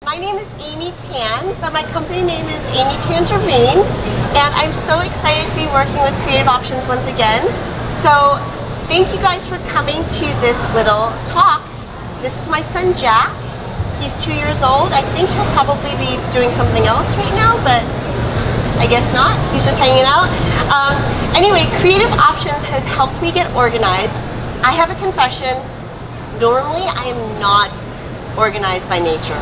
My name is Amy Tan, but my company name is Amy Tangerine, and I'm so excited to be working with Creative Options once again. So thank you guys for coming to this little talk. This is my son Jack. He's 2 years old. I think he'll probably be doing something else right now, but I guess not. He's just hanging out. Anyway, Creative Options has helped me get organized. I have a confession. Normally, I am not organized by nature.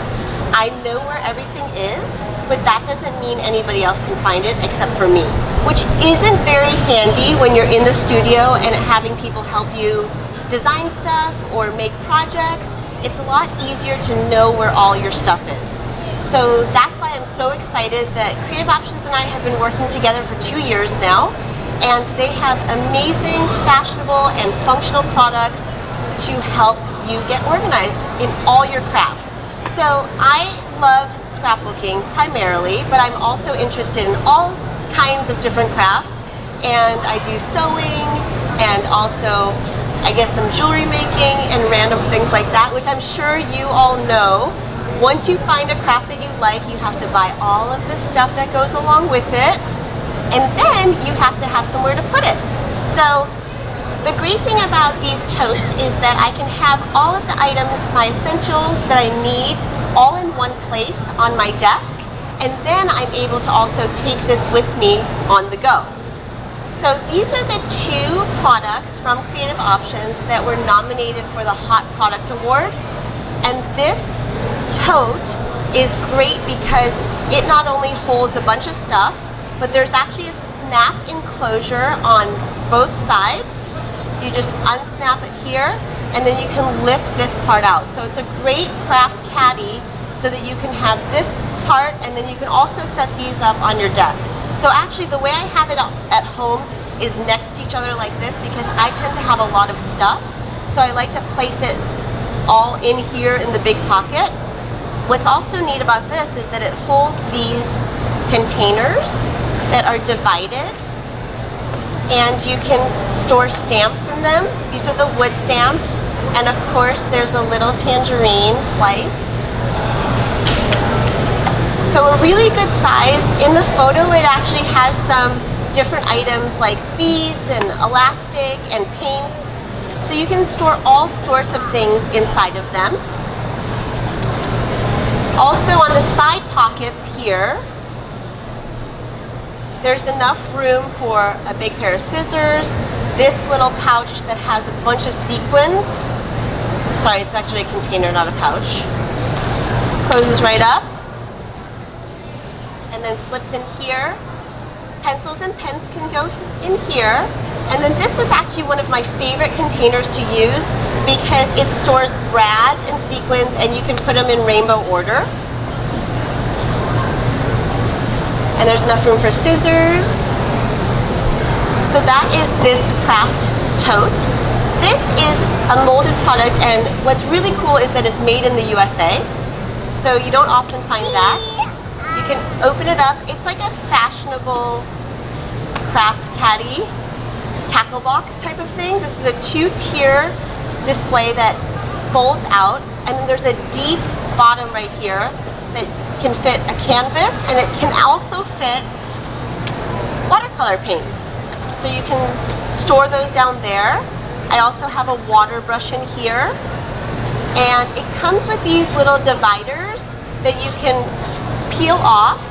I know where everything is, but that doesn't mean anybody else can find it except for me, which isn't very handy when you're in the studio and having people help you design stuff or make projects. It's a lot easier to know where all your stuff is. So that's why I'm so excited that Creative Options and I have been working together for 2 years now, and they have amazing, fashionable, and functional products to help you get organized in all your crafts. So I love scrapbooking primarily, but I'm also interested in all kinds of different crafts, and I do sewing and also I guess some jewelry making and random things like that, which I'm sure you all know. Once you find a craft that you like, you have to buy all of the stuff that goes along with it, and then you have to have somewhere to put it. So the great thing about these totes is that I can have all of the items, my essentials that I need, all in one place on my desk, and then I'm able to also take this with me on the go. So these are the 2 products from Creative Options that were nominated for the Hot Product Award, and this tote is great because it not only holds a bunch of stuff, but there's actually a snap enclosure on both sides. You just unsnap it here, and then you can lift this part out. So it's a great craft caddy so that you can have this part, and then you can also set these up on your desk. So actually the way I have it at home is next to each other like this because I tend to have a lot of stuff. So I like to place it all in here in the big pocket. What's also neat about this is that it holds these containers that are divided, and you can store stamps in them. These are the wood stamps, and of course there's a little tangerine slice. So a really good size. In the photo it actually has some different items like beads and elastic and paints, so you can store all sorts of things inside of them. Also on the side pockets here, there's enough room for a big pair of scissors, this little pouch that has a bunch of sequins. Sorry, it's actually a container, not a pouch. Closes right up and then slips in here. Pencils and pens can go in here. And then this is actually one of my favorite containers to use because it stores brads and sequins, and you can put them in rainbow order. And there's enough room for scissors. So that is this craft tote. This is a molded product, and what's really cool is that it's made in the USA. So you don't often find that. You can open it up. It's like a fashionable craft caddy, tackle box type of thing. This is a 2-tier display that folds out, and then there's a deep bottom right here that can fit a canvas, and it can also fit watercolor paints. So you can store those down there. I also have a water brush in here, and it comes with these little dividers that you can peel off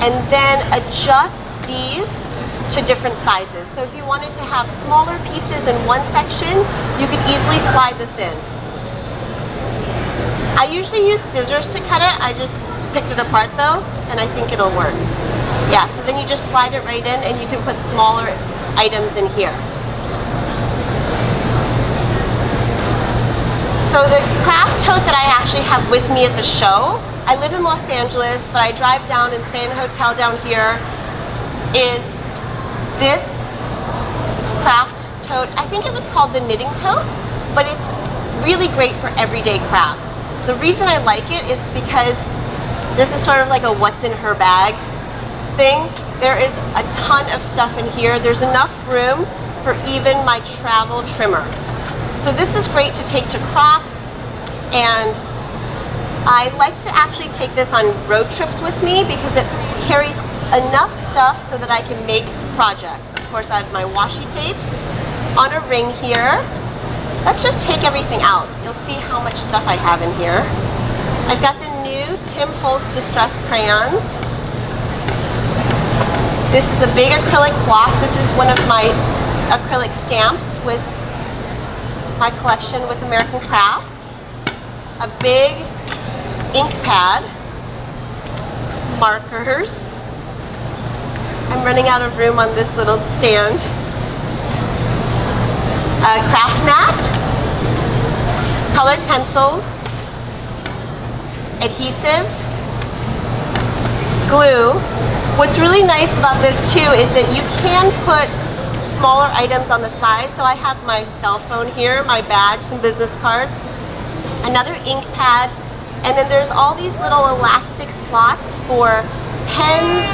and then adjust these to different sizes. So if you wanted to have smaller pieces in one section, you could easily slide this in. I usually use scissors to cut it. I just picked it apart though, and I think it'll work. Yeah, so then you just slide it right in, and you can put smaller items in here. So the craft tote that I actually have with me at the show, I live in Los Angeles, but I drive down and stay in a hotel down here, is this craft tote. I think it was called the knitting tote, but it's really great for everyday crafts. The reason I like it is because this is sort of like a what's in her bag thing. There is a ton of stuff in here. There's enough room for even my travel trimmer. So this is great to take to crops and I like to actually take this on road trips with me because it carries enough stuff so that I can make projects. Of course, I have my washi tapes on a ring here. Let's just take everything out. You'll see how much stuff I have in here. I've got the new Tim Holtz Distress crayons. This is a big acrylic block. This is one of my acrylic stamps with my collection with American Crafts. A big ink pad, markers. I'm running out of room on this little stand. A craft mat, colored pencils, adhesive, glue. What's really nice about this too is that you can put smaller items on the side. So I have my cell phone here, my badge, some business cards, another ink pad, and then there's all these little elastic slots for pens,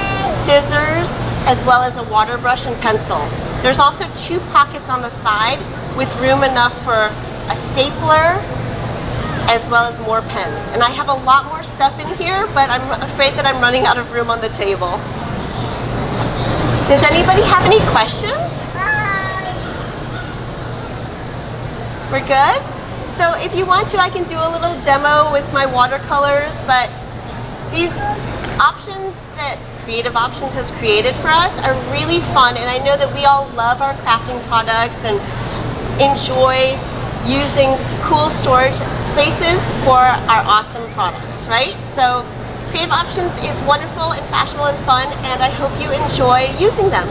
scissors, as well as a water brush and pencil. There's also 2 pockets on the side with room enough for a stapler as well as more pens. And I have a lot more stuff in here, but I'm afraid that I'm running out of room on the table. Does anybody have any questions? We're good? So if you want to, I can do a little demo with my watercolors, but these options that Creative Options has created for us are really fun, and I know that we all love our crafting products and enjoy using cool storage spaces for our awesome products, right? So Creative Options is wonderful and fashionable and fun, and I hope you enjoy using them.